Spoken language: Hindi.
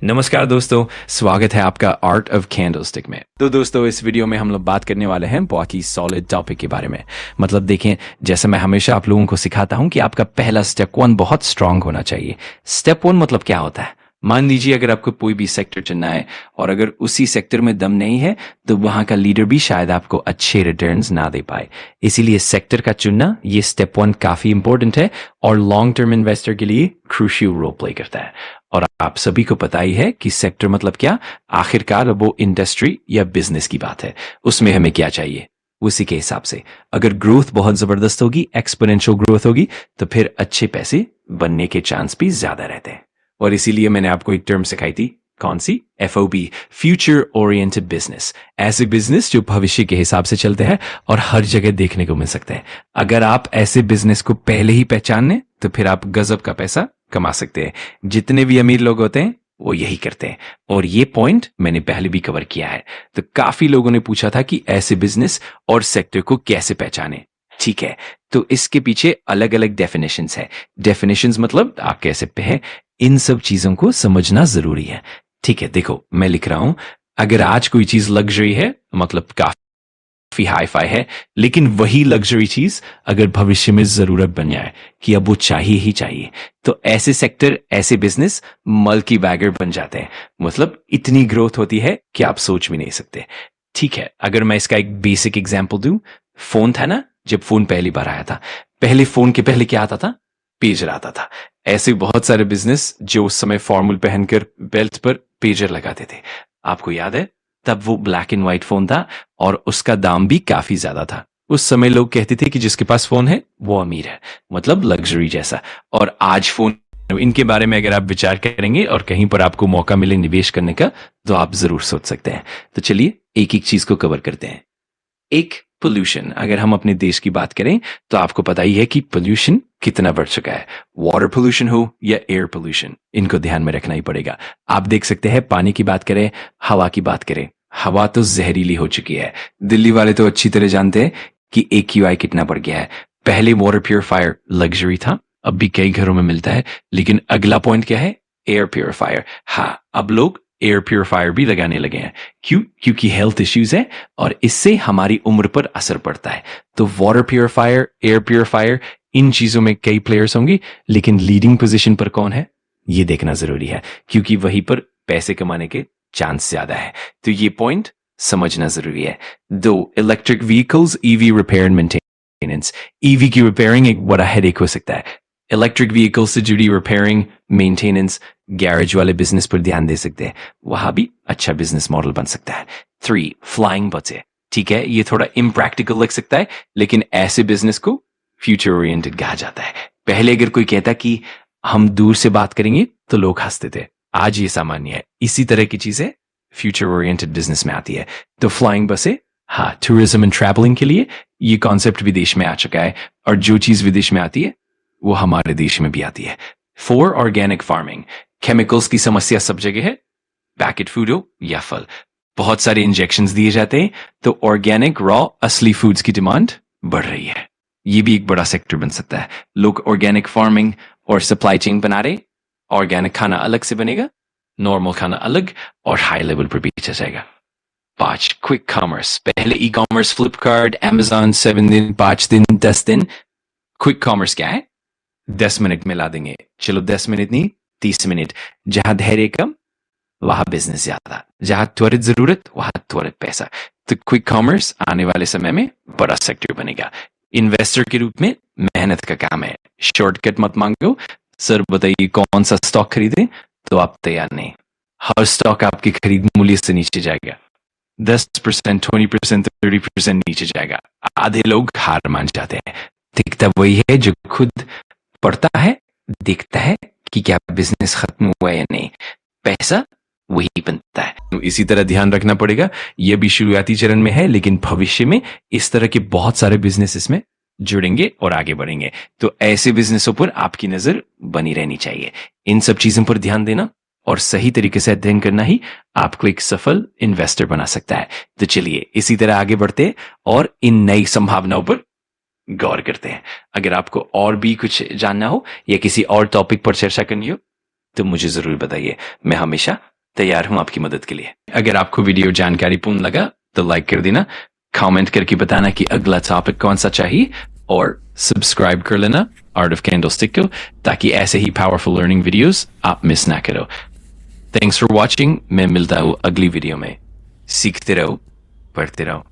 नमस्कार दोस्तों, स्वागत है आपका आर्ट ऑफ कैंडलस्टिक में। तो दोस्तों, इस वीडियो में हम लोग बात करने वाले हैं बहुत ही सॉलिड टॉपिक के बारे में। मतलब देखें, जैसे मैं हमेशा आप लोगों को सिखाता हूं कि आपका पहला स्टेप 1 बहुत स्ट्रांग होना चाहिए। स्टेप 1 मतलब क्या होता है? मान लीजिए अगर आपको कोई भी सेक्टर चुनना है और अगर उसी सेक्टर में दम नहीं है तो वहां का लीडर भी शायद आपको अच्छे रिटर्न्स ना दे पाए। इसीलिए सेक्टर का चुनना, ये स्टेप 1 काफी इंपॉर्टेंट है और लॉन्ग टर्म इन्वेस्टर के लिए क्रूशियल रोल प्ले करता है। और आप सभी को पता ही है कि सेक्टर मतलब क्या, आखिरकार वो इंडस्ट्री या बिजनेस की बात है। उसमें हमें क्या चाहिए, उसी के हिसाब से अगर ग्रोथ बहुत जबरदस्त होगी, एक्सपोनेंशियल ग्रोथ होगी, तो फिर अच्छे पैसे बनने के चांस भी ज्यादा रहते हैं। और इसीलिए मैंने आपको एक टर्म सिखाई थी, कौन सी? FOB, future oriented business. ऐसे बिजनेस जो भविष्य के हिसाब से चलते हैं और हर जगह देखने को मिल सकते हैं। अगर आप ऐसे बिजनेस को पहले ही पहचान लें तो फिर आप गजब का पैसा कमा सकते हैं। जितने भी अमीर लोग होते हैं वो यही करते हैं और ये पॉइंट मैंने पहले भी कवर किया है। तो काफी लोगों ने पूछा था कि ऐसे बिजनेस और सेक्टर को कैसे पहचाने। ठीक है, तो इसके पीछे अलग अलग डेफिनेशंस है। डेफिनेशंस मतलब आप कह सकते हैं, इन सब चीजों को समझना जरूरी है। ठीक है, देखो मैं लिख रहा हूं, अगर आज कोई चीज लग्जरी है मतलब काफी हाई फाई है, लेकिन वही लग्जरी चीज अगर भविष्य में जरूरत बन जाए कि अब वो चाहिए ही चाहिए, तो ऐसे सेक्टर, ऐसे बिजनेस मल्टी बैगर बन जाते हैं। मतलब इतनी ग्रोथ होती है कि आप सोच भी नहीं सकते। ठीक है, अगर मैं इसका एक बेसिक एग्जांपल दूं, फोन था ना, जब फोन पहली बार आया था, पहले फोन के पहले क्या आता था? पेजर आता था। ऐसे बहुत सारे बिजनेस जो उस समय फॉर्मल पहनकर बेल्ट पर पेजर लगाते थे, आपको याद है? तब वो ब्लैक एंड व्हाइट फोन था और उसका दाम भी काफी ज्यादा था। उस समय लोग कहते थे कि जिसके पास फोन है वो अमीर है, मतलब लग्जरी जैसा। और आज फोन, इनके बारे में अगर आप विचार करेंगे और कहीं पर आपको मौका मिले निवेश करने का, तो आप जरूर सोच सकते हैं। तो चलिए एक एक चीज को कवर करते हैं। एक, पोल्यूशन। अगर हम अपने देश की बात करें तो आपको पता ही है कि पोल्यूशन कितना बढ़ चुका है। वाटर पोल्यूशन हो या एयर पोल्यूशन, इनको ध्यान में रखना ही पड़ेगा। आप देख सकते हैं, पानी की बात करें, हवा की बात करें, हवा तो जहरीली हो चुकी है। दिल्ली वाले तो अच्छी तरह जानते हैं कि AQI कितना बढ़ गया है। पहले वाटर प्योरीफायर लग्जरी था, अब भी कई घरों में मिलता है, लेकिन अगला पॉइंट क्या है? Air purifier. हाँ, अब लोग एयर प्योरीफायर भी लगाने लगे हैं। क्यों? क्योंकि हेल्थ इश्यूज है और इससे हमारी उम्र पर असर पड़ता है। तो वाटर प्योरीफायर, एयर प्योरीफायर, इन चीजों में कई प्लेयर्स होंगे, लेकिन लीडिंग पोजीशन पर कौन है ये देखना जरूरी है, क्योंकि वहीं पर पैसे कमाने के चांस ज्यादा है। तो ये पॉइंट समझना जरूरी है। 2, electric vehicles, EV repair and maintenance. EV की रिपेयरिंग एक बड़ा हेडेक हो सकता है। इलेक्ट्रिक व्हीकल से जुड़ी रिपेयरिंग, मेंटेनेंस, गैरेज वाले बिजनेस पर ध्यान दे सकते हैं, वहां भी अच्छा बिजनेस मॉडल बन सकता है। 3, फ्लाइंग बसें। ठीक है, ये थोड़ा इम्प्रैक्टिकल लग सकता है, लेकिन ऐसे बिजनेस को फ्यूचर ओरिएंटेड कहा जाता है। पहले अगर कोई कहता कि हम दूर से बात करेंगे तो लोग हंसते थे, आज ये सामान्य है। इसी तरह की चीजें फ्यूचर ओरिएंटेड बिजनेस में आती है। तो फ्लाइंग बसें, हाँ, टूरिज्म एंड ट्रैवलिंग के लिए ये कॉन्सेप्ट विदेश में आ चुका है और जो चीज विदेश में आती है वो हमारे देश में भी आती है। 4, ऑर्गेनिक फार्मिंग। केमिकल्स की समस्या सब जगह है, पैकेट फूड हो या फल, बहुत सारे इंजेक्शंस दिए जाते हैं, तो ऑर्गेनिक रॉ असली फूड्स की डिमांड बढ़ रही है। ये भी एक बड़ा सेक्टर बन सकता है। लोग ऑर्गेनिक फार्मिंग और सप्लाई चेन बना रहे। ऑर्गेनिक खाना अलग से बनेगा, नॉर्मल खाना अलग, और हाई लेवल पर बेचा जाएगा। 5, क्विक कॉमर्स। पहले ई कॉमर्स, फ्लिपकार्ट, Amazon, 7 दिन, 5 दिन, 10 दिन। क्विक कॉमर्स क्या है? 10 मिनट में ला देंगे। चलो 10 मिनट नहीं, 30 मिनट। जहां धैर्य कम वहां बिजनेस ज्यादा, जहां त्वरित जरूरत वहां त्वरित पैसा। तो क्विक कॉमर्स आने वाले समय में बड़ा सेक्टर बनेगा। इन्वेस्टर के रूप में मेहनत का काम है, शॉर्टकट मत मांगो। सर बताइए कौन सा स्टॉक खरीदें, तो आप तैयार नहीं। हर स्टॉक आपके खरीद मूल्य से नीचे जाएगा, 10%, 20%, 30% नीचे जाएगा। आधे लोग हार मान जाते हैं। दिखता वही है जो खुद पढ़ता है, देखता है कि क्या बिजनेस खत्म हुआ है या नहीं, पैसा वही बनता है। तो इसी तरह ध्यान रखना पड़ेगा, यह भी शुरुआती चरण में है, लेकिन भविष्य में इस तरह के बहुत सारे बिजनेस इसमें जुड़ेंगे और आगे बढ़ेंगे। तो ऐसे बिजनेसों पर आपकी नजर बनी रहनी चाहिए। इन सब चीजों पर ध्यान देना और सही तरीके से अध्ययन करना ही आपको एक सफल इन्वेस्टर बना सकता है। तो चलिए इसी तरह आगे बढ़ते हैं और इन नई संभावनाओं पर गौर करते हैं। अगर आपको और भी कुछ जानना हो या किसी और टॉपिक पर चर्चा करनी हो तो मुझे जरूर बताइए। मैं हमेशा तैयार हूं आपकी मदद के लिए। अगर आपको वीडियो जानकारीपूर्ण लगा तो लाइक कर देना, कमेंट करके बताना कि अगला टॉपिक कौन सा चाहिए, और सब्सक्राइब कर लेना आर्ट ऑफ कैंडलस्टिक को, ताकि ऐसे ही पावरफुल लर्निंग वीडियोस आप मिस ना करो। Thanks for watching. मैं मिलता हूँ अगली वीडियो में। सीखते रहो, पढ़ते रहो।